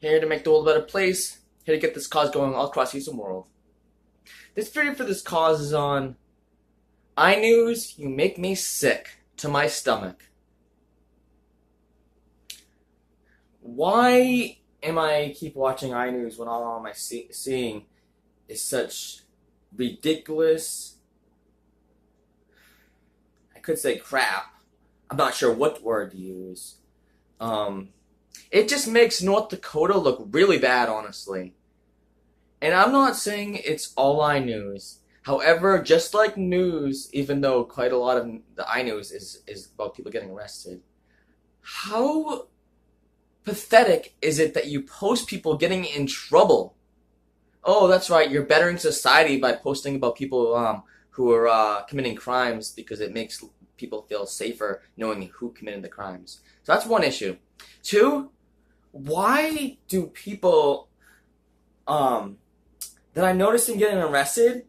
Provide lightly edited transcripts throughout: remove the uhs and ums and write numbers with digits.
here to make the world a better place, here to get this cause going all across the Eastern world. This video for this cause is on Inewz, you make me sick to my stomach. Why am I keep watching Inewz when all I'm seeing is such ridiculous, I could say crap, I'm not sure what word to use. It just makes North Dakota look really bad, honestly. And I'm not saying it's all Inewz. However, just like news, even though quite a lot of the Inewz is about people getting arrested, how pathetic is it that you post people getting in trouble? Oh, that's right, you're bettering society by posting about people who are committing crimes because it makes people feel safer knowing who committed the crimes. So that's one issue. Two, why do people that I'm noticing getting arrested,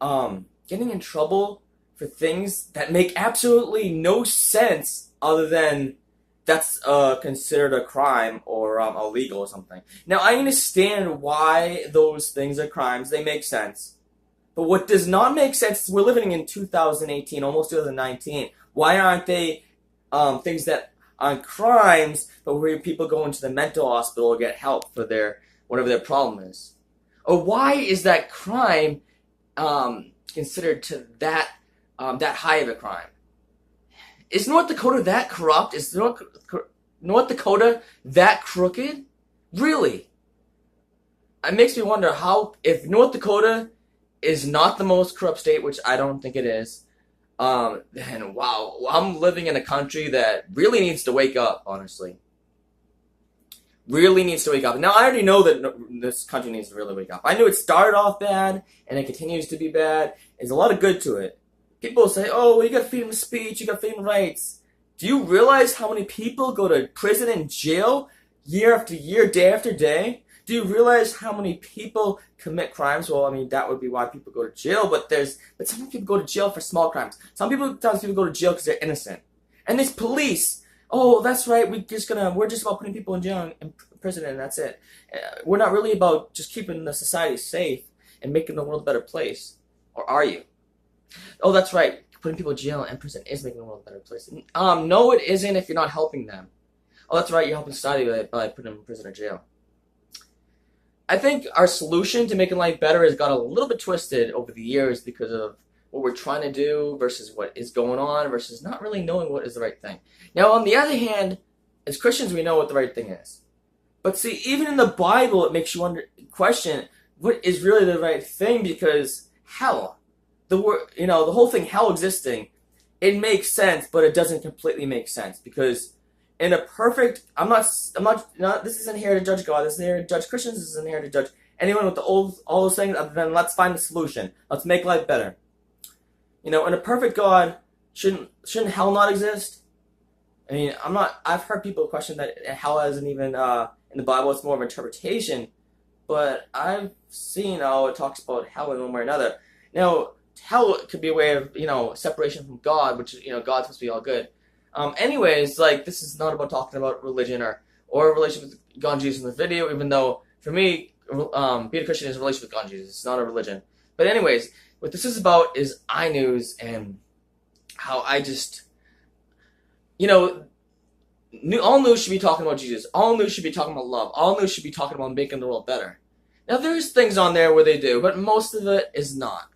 getting in trouble for things that make absolutely no sense other than that's considered a crime or illegal or something. Now, I understand why those things are crimes. They make sense. But what does not make sense is we're living in 2018, almost 2019. Why aren't they things that aren't crimes, but where people go into the mental hospital or get help for their whatever their problem is? Or why is that crime considered to that high of a crime? Is North Dakota that corrupt? Is North Dakota that crooked? Really? It makes me wonder how, if North Dakota is not the most corrupt state, which I don't think it is, then wow, I'm living in a country that really needs to wake up, honestly. Really needs to wake up. Now, I already know that this country needs to really wake up. I knew it started off bad, and it continues to be bad. There's a lot of good to it. People say, oh, well, you got freedom of speech, you got freedom of rights. Do you realize how many people go to prison and jail year after year, day after day? Do you realize how many people commit crimes? Well, I mean, that would be why people go to jail, but some people go to jail for small crimes. Sometimes people go to jail because they're innocent. And there's police. Oh, that's right, we're just about putting people in jail and prison and that's it. We're not really about just keeping the society safe and making the world a better place. Or are you? Oh, that's right, putting people in jail and prison is making the world a better place. No, it isn't if you're not helping them. Oh, that's right, you're helping society by putting them in prison or jail. I think our solution to making life better has got a little bit twisted over the years because of what we're trying to do versus what is going on versus not really knowing what is the right thing. Now, on the other hand, as Christians, we know what the right thing is. But see, even in the Bible, it makes you question what is really the right thing, because hell, the whole thing, hell existing, it makes sense, but it doesn't completely make sense, because in a perfect, this isn't here to judge God, this isn't here to judge Christians, this isn't here to judge anyone with all those things, other than let's find a solution. Let's make life better. In a perfect God, shouldn't hell not exist? I mean, I've heard people question that hell isn't even in the Bible, it's more of an interpretation, but I've seen how it talks about hell in one way or another. Now, hell could be a way of, separation from God, which, God's supposed to be all good. Anyways, this is not about talking about religion or a relationship with God and Jesus in the video, even though, for me, being a Christian is a relationship with God and Jesus. It's not a religion. But anyways, what this is about is Inewz and how I just, all news should be talking about Jesus. All news should be talking about love. All news should be talking about making the world better. Now, there's things on there where they do, but most of it is not.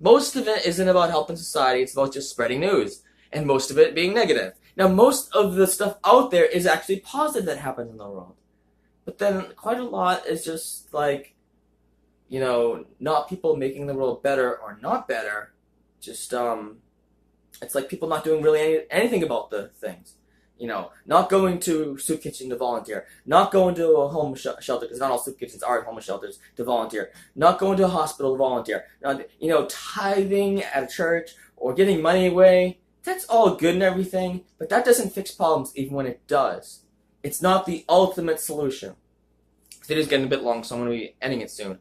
Most of it isn't about helping society. It's about just spreading news, and most of it being negative. Now, most of the stuff out there is actually positive that happens in the world. But then quite a lot is just not people making the world better or not better. Just, it's like people not doing really anything about the things. Not going to soup kitchen to volunteer. Not going to a homeless shelter, because not all soup kitchens are homeless shelters, to volunteer. Not going to a hospital to volunteer. Not, tithing at a church or giving money away. That's all good and everything, but that doesn't fix problems even when it does. It's not the ultimate solution. It is getting a bit long, so I'm going to be ending it soon.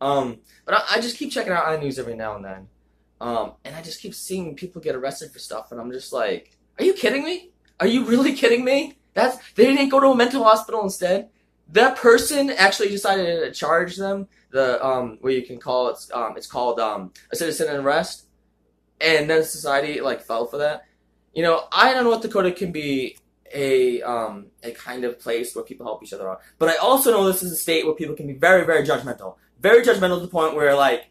But I just keep checking out Inewz every now and then. And I just keep seeing people get arrested for stuff, and I'm just like, are you kidding me? Are you really kidding me? They didn't go to a mental hospital instead? that person actually decided to charge them. The where you can call it's called a citizen arrest, and then society like fell for that. I know North Dakota can be a kind of place where people help each other out, but I also know this is a state where people can be very judgmental, very judgmental to the point where like,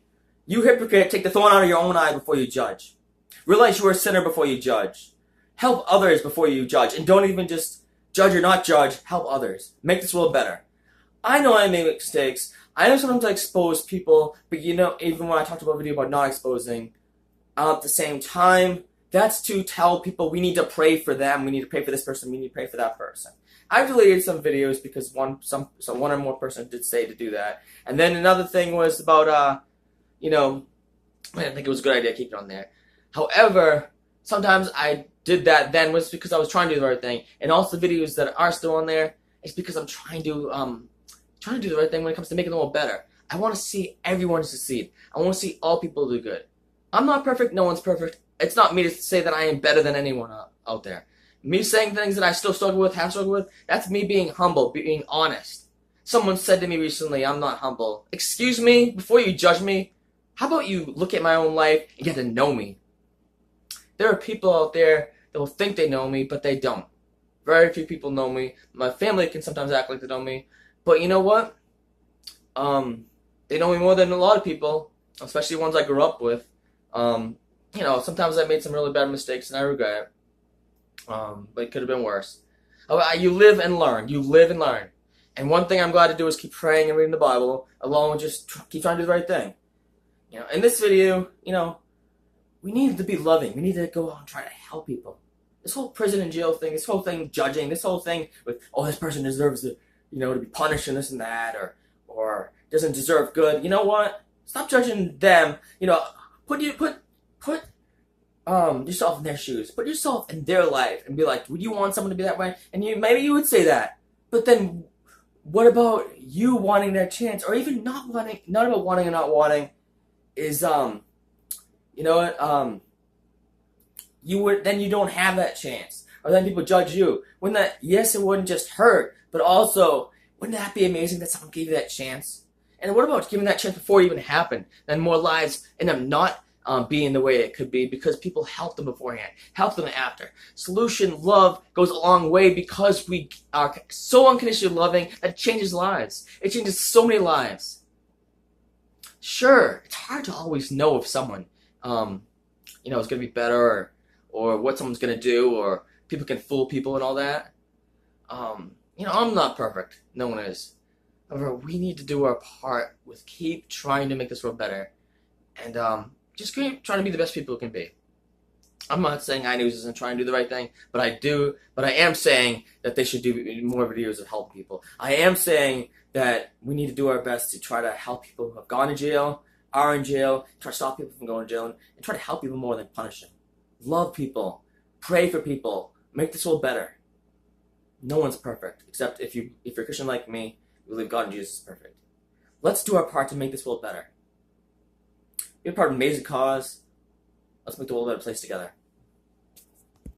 you hypocrite, take the thorn out of your own eye before you judge. Realize you are a sinner before you judge. Help others before you judge, and don't even just judge or not judge. Help others. Make this world better. I know I make mistakes. I know sometimes I expose people, but even when I talked about a video about not exposing, at the same time, that's to tell people we need to pray for them, we need to pray for this person, we need to pray for that person. I deleted some videos because one or more person did say to do that. And then another thing was about, I didn't think it was a good idea to keep it on there. However, sometimes I did that then was because I was trying to do the right thing. And also the videos that are still on there, it's because I'm trying to do the right thing when it comes to making the world better. I want to see everyone succeed. I want to see all people do good. I'm not perfect. No one's perfect. It's not me to say that I am better than anyone out there. Me saying things that I still struggle with, have struggled with, that's me being humble, being honest. Someone said to me recently, I'm not humble. Excuse me, before you judge me, how about you look at my own life and get to know me? There are people out there that will think they know me, but they don't. Very few people know me. My family can sometimes act like they know me. But you know what? They know me more than a lot of people, especially ones I grew up with. Sometimes I made some really bad mistakes and I regret it. But it could have been worse. You live and learn. You live and learn. And one thing I'm glad to do is keep praying and reading the Bible, along with just keep trying to do the right thing. In this video, we need to be loving. We need to go out and try to help people. This whole prison and jail thing, this whole thing judging, this whole thing with, oh, this person deserves to be punished and this and that, or doesn't deserve good. You know what? Stop judging them. Put yourself in their shoes. Put yourself in their life and be like, would you want someone to be that way? And maybe you would say that. But then what about you wanting that chance? Or even not wanting, not about wanting or not wanting, is then you don't have that chance. Or then people judge you. Wouldn't that, yes, it wouldn't just hurt, but also, wouldn't that be amazing that someone gave you that chance? And what about giving that chance before it even happened? Then more lives end up not being the way it could be because people helped them beforehand, helped them after. Solution, love goes a long way because we are so unconditionally loving that it changes lives. It changes so many lives. Sure, it's hard to always know if someone, is going to be better or what someone's going to do, or people can fool people and all that. I'm not perfect. No one is. However, we need to do our part with keep trying to make this world better. And just keep trying to be the best people it can be. I'm not saying Inewz isn't trying to do the right thing, but I am saying that they should do more videos of helping people. I am saying that we need to do our best to try to help people who have gone to jail, are in jail, try to stop people from going to jail, and try to help people more than punish them. Love people. Pray for people. Make this world better. No one's perfect, except if you're a Christian like me, you believe God and Jesus is perfect. Let's do our part to make this world better. Be a part of an amazing cause. Let's make the world a better place together.